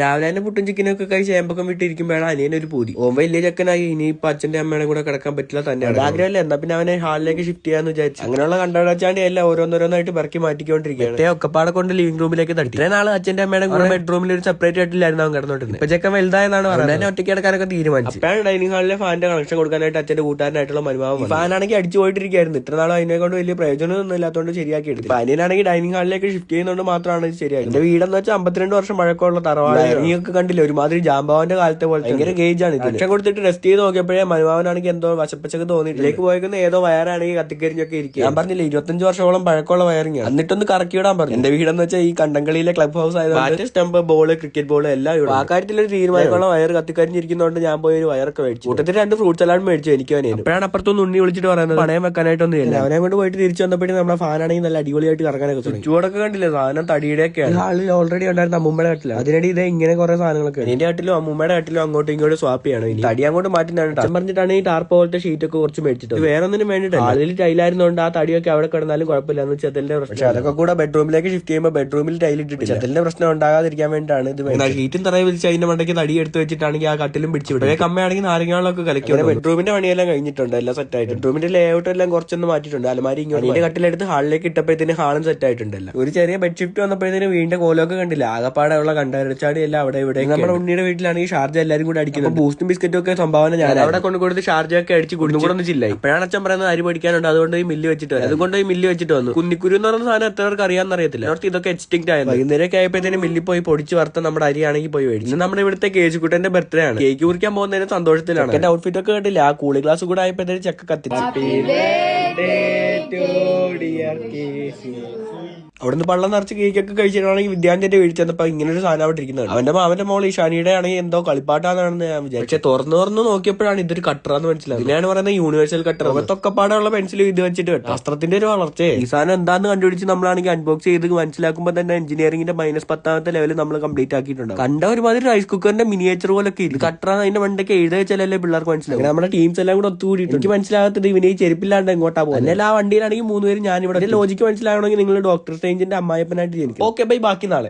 രാവിലെ തന്നെ പുട്ടും ചിക്കനൊക്കെ കഴിച്ച് ചേമ്പൊക്കെ വിട്ടിരിക്കുമ്പോഴാണ് അനിയനൊരു പൂതി. ഓൻ വലിയ ചെക്കനായി, ഇനിയിപ്പോ അച്ഛന്റെ അമ്മയുടെ കൂടെ കിടക്കാൻ പറ്റില്ല തന്നെയാണ് ആഗ്രഹമല്ല. എന്നാ പിന്നെ അവനെ ഹാളിലേക്ക് ഷിഫ്റ്റ് ചെയ്യാന്ന് വിചാരിച്ചു. അങ്ങനെയുള്ള കണ്ടവച്ചാണ്ടി എല്ലാം ഓരോന്നോരോന്നായിട്ട് പിറക്കി മാറ്റിക്കൊണ്ടിരിക്കുകയാണ്. ഒക്കപ്പാടെ കൊണ്ട് ലിവിംഗ് റൂമിലേക്ക് തട്ടി. ഇത്രയും നാള് അച്ഛന്റെ അമ്മയുടെ കൂടെ ബെഡ്റൂമിൽ ഒരു സെപ്പറേറ്റ് ആയിട്ടില്ലായിരുന്നു അവൻ കിടന്നോണ്ടിരുന്നത്. ഇപ്പൊ ചെക്കൻ വലുതായെന്നാണ് പറയുന്നത്. തന്നെ ഒറ്റയ്ക്ക് കിടക്കാനൊക്കെ തീരുമാനിച്ചു. അപ്പോഴാണ് ഡൈനിങ് ഹാളിലെ ഫാനിന്റെ കണക്ഷൻ കൊടുക്കാനായിട്ട് അച്ഛന്റെ കൂട്ടുകാരനായിട്ടുള്ള മരുമാവും. ഫാനാണെങ്കിൽ അടിച്ചു പോയിട്ടിരിക്കുകയായിരുന്നു. ഇത്ര നാളും അതിനെ കൊണ്ട് വലിയ പ്രയോജനമൊന്നും ഇല്ലാത്തതുകൊണ്ട് ശരിയാക്കി എടുത്തു. അനിയനാണെങ്കിൽ ഡൈനിങ് ഹാളിലേക്ക് ഷിഫ്റ്റ് ചെയ്യുന്നതുകൊണ്ട് മാത്രമാണ് ശരിയായി. എന്റെ വീടെന്ന് വെച്ചാൽ 52 വർഷം പഴക്കമുള്ള തറവാട്. നീയൊക്കെ കണ്ടില്ല, ഒരുമാതിരി ജാമ്പാവന്റെ കാലത്തെ പോലെ ഭയങ്കര ഗേജ് ആണ്. ലക്ഷം കൊടുത്തിട്ട് ടെസ്റ്റ് ചെയ്ത് നോക്കിയപ്പോഴേ മനുവാവനാണെങ്കിൽ എന്തോ വശപ്പച്ചൊക്കെ തോന്നിയിട്ടിലേക്ക് പോയേക്കുന്ന ഏതോ വയറാണെങ്കിൽ കത്തിക്കരിഞ്ഞൊക്കെ ഇരിക്കും. ഞാൻ പറഞ്ഞില്ല 25 വർഷത്തോളം പഴക്കമുള്ള വയറിങ്. എന്നിട്ടൊന്ന് കറക്കിവിടാൻ പറഞ്ഞു. എന്റെ വീടെന്ന് വെച്ചാൽ ഈ കണ്ടങ്കളിയിലെ ക്ലബ് ഹൗസ് ആയതുകൊണ്ട് സ്റ്റംപ്, ബോള്, ക്രിക്കറ്റ് ബോള് എല്ലാം ഇവിടെ. ആ കാര്യത്തിൽ ഒരു തീരുമാനമുള്ള വയർ കത്തിക്കരിഞ്ഞിരിക്കുന്നതുകൊണ്ട് ഞാൻ പോയി ഒരു വയറൊക്കെ മേടിച്ചു. കൂട്ടത്തിൽ 2 ഫ്രൂട്ട്സ് സലാഡ് മേടിച്ചു എനിക്ക്. അവനെയാണ് അപ്പോഴാണ് അപ്പുറത്തൊന്ന് ഉണ്ണി വിളിച്ചിട്ട് പറയുന്നത് പണയം വെക്കാനായിട്ടൊന്നും ഇല്ല. അവനെ കൊണ്ട് പോയിട്ട് തിരിച്ചു വന്നപ്പോഴും നമ്മുടെ ഫാനാണെങ്കിൽ നല്ല അടിപൊളിയായിട്ട് കറങ്ങാനൊക്കെ തുടങ്ങി. ചൂടൊക്കെ കണ്ടില്ലേ, സാധനം തടിയുടെയൊക്കെയാണ്. ഹാളിൽ ഓൾറെഡി ഉണ്ടായിരുന്ന അമ്മൂമ്മയുടെ കട്ടില്ല. അതിനിടെ ഇതേ ഇങ്ങനെ കുറെ സാധനങ്ങളൊക്കെ എന്റെ കാട്ടിലും അമ്മൂമ്മയുടെ കാട്ടിലും അങ്ങോട്ടും ഇങ്ങോട്ടും സ്വാപ്പ് ചെയ്യണം. തടി അങ്ങോട്ട് മാറ്റിട്ടാണ് അച്ഛൻ പറഞ്ഞിട്ടാണ് ഈ ടാർപ്പ് പോലത്തെ ഷീറ്റ് ഒക്കെ കുറച്ച് മേടിച്ചിട്ട്. വേറെ ഒന്നിനും വേണ്ടിട്ട് അതിൽ ടൈലായിരുന്നോണ്ട് ആ തടിയൊക്കെ അവിടെ കിടന്നാലും കുഴപ്പമില്ല എന്ന് ചെതലിന്റെ പ്രശ്നം. പക്ഷെ അതൊക്കെ കൂടെ ബെഡ്റൂമിലേക്ക് ഷിഫ്റ്റ് ചെയ്യുമ്പോൾ ബെഡ്റൂമിൽ ടൈൽ ഇട്ടിട്ട് ചെതലിന്റെ പ്രശ്നം ഉണ്ടാകാതിരിക്കാൻ വേണ്ടിയിട്ടാണ് ഇത്. ഷീറ്റും തറയെ വിളിച്ച് അതിന്റെ മണ്ടയ്ക്ക് തടി എടുത്ത് വെച്ചിട്ടാണെങ്കിൽ ആ കട്ടിലും പിടിച്ചു വിടും. കമ്മയാണെങ്കിൽ നാരങ്ങാളൊക്കെ കലക്കി. ബെഡ്റൂമിന്റെ പണിയെല്ലാം കഴിഞ്ഞിട്ടുണ്ട്, എല്ലാം സെറ്റ് ആയിട്ട്. ബെഡ്റൂമിന്റെ ലേഔട്ട് എല്ലാം കുറച്ചൊന്ന് മാറ്റിയിട്ടുണ്ട്. അലമാരി ഇങ്ങോട്ട് കട്ടിലെടുത്ത് ഹാളിലേക്ക് ഇട്ടപ്പോഴത്തേന് ഹാളും സെറ്റ് ആയിട്ടുണ്ടല്ലോ. ഒരു ചെറിയ ബെഡ്ഷിഫ്റ്റ് വന്നപ്പോഴത്തേന് വീടിന്റെ കോലമൊക്കെ കണ്ടില്ല. ആകപ്പാടെ ഉള്ള കണ്ടരച്ചാടി എല്ലാം അവിടെ ഇവിടെ. നമ്മുടെ ഉണ്ണിയുടെ വീട്ടിലാണെങ്കിൽ ഷാർജ എല്ലാരും കൂടെ അടിക്കുന്നത്. ബൂസ്റ്റും ബിസ്ക്കറ്റും ഒക്കെ സംഭാവന ഞാൻ അവിടെ കൊണ്ട് കൊടുത്ത് ഷാർജ ഒക്കെ അടിച്ച് കുടിച്ചുകൂടെ ഒന്ന് ചില്ലായി. അപ്പോഴാണ് അച്ഛൻ പറയുന്നത് അരി പഠിക്കാനുണ്ട്, അതുകൊണ്ട് ഈ മില്ല് വെച്ചിട്ട് വരും. അതുകൊണ്ട് ഈ മില്ല് വെച്ചിട്ട് വന്നു. കുന്നിക്കുരു എന്ന് പറയുന്ന സാധനം എത്ര പേർക്ക് അറിയാൻ അറിയത്തില്ല. അവർക്ക് ഇതൊക്കെ എക്സ്റ്റിങ്ക്ട് ആയിരുന്നു. വൈകുന്നേരമൊക്കെ ആയപ്പോഴത്തേനും മില്ലിൽ പോയി പൊടിച്ച് വറുത്ത നമ്മുടെ അരിയാണെങ്കിൽ പോയി മേടിച്ചു. നമ്മുടെ ഇവിടുത്തെ കേശുക്കുട്ടന്റെ ബർത്ത്ഡേ ആണ്. കേക്ക് കുറിക്കാൻ പോകുന്നതിന് സന്തോഷത്തിലാണ്. എന്റെ ഔട്ട്ഫിറ്റ് ഒക്കെ കണ്ടില്ല. ആ കൂളി ഗ്ലാസ് കൂടെ ആയപ്പോഴത്തേനും ചെക്ക കത്തിച്ചു. അവിടുന്ന് പള്ളം നിറച്ച് കേക്കൊക്കെ കഴിച്ചിട്ടാണെങ്കിൽ വിദ്യാഞ്ജന്റെ വീട്ടിൽ ചെന്നപ്പോ ഇങ്ങനെ ഒരു സാധനം അവിടെ ഇരിക്കുന്നത്. അവന്റെ മാമന്റെ മോൾ ഇഷാനിയുടെ ആണെങ്കിൽ എന്തോ കളിപ്പാട്ടാണെന്ന് ഞാൻ വിചാരിച്ചു. പക്ഷെ തുറന്നു നോക്കിയപ്പോഴാണ് ഇതൊരു കട്ടറാന്ന് മനസ്സിലായത്. ഇതിനാണ് പറയുന്നത് യൂണിവേഴ്സൽ കട്ടർ. അകത്തൊക്കെപ്പാടുള്ള പെൻസിൽ ഇത് വെച്ചിട്ട് കെട്ടും. വസ്ത്രത്തിന്റെ ഒരു വളർച്ചയെ ഈ സാധനം എന്താന്ന് കണ്ടുപിടിച്ച് നമ്മളാണെങ്കിൽ അൺബോക്സ് ചെയ്ത് മനസ്സിലാക്കുമ്പോൾ തന്നെ എഞ്ചിനീയറിംഗിന്റെ -10ാമത്തെ ലെവൽ നമ്മൾ കംപ്ലീറ്റ് ആക്കിയിട്ടുണ്ട്. കണ്ട ഒരുമാതിരി റൈസ് കുക്കറിന്റെ മിനിയേച്ചർ പോലൊക്കെ ഇത് കട്ടറാന്ന് അതിന്റെ മണ്ടൊക്കെ എഴുതി വെച്ചാലല്ലേ പിള്ളേർക്ക് മനസ്സിലാവും. നമ്മുടെ ടീംസ് എല്ലാം കൂടെ ഒത്തുകൂടിയിട്ട് എനിക്ക് മനസ്സിലാകത്തത് ഇവനെ ഈ ചെരുപ്പില്ലാണ്ട് എങ്ങോട്ടാ പോകുന്നത്. എന്നാൽ ആ വണ്ടിയിലാണെങ്കിൽ 3 പേര് ഞാനിവിടെ. ലോജിക്ക് മനസ്സിലാകണമെങ്കിൽ നിങ്ങൾ ഡോക്ടർ ന്റെ അമ്മായപ്പനായിട്ട് ജനിക്കും. ഓക്കെ ബൈ, ബാക്കി നാളെ.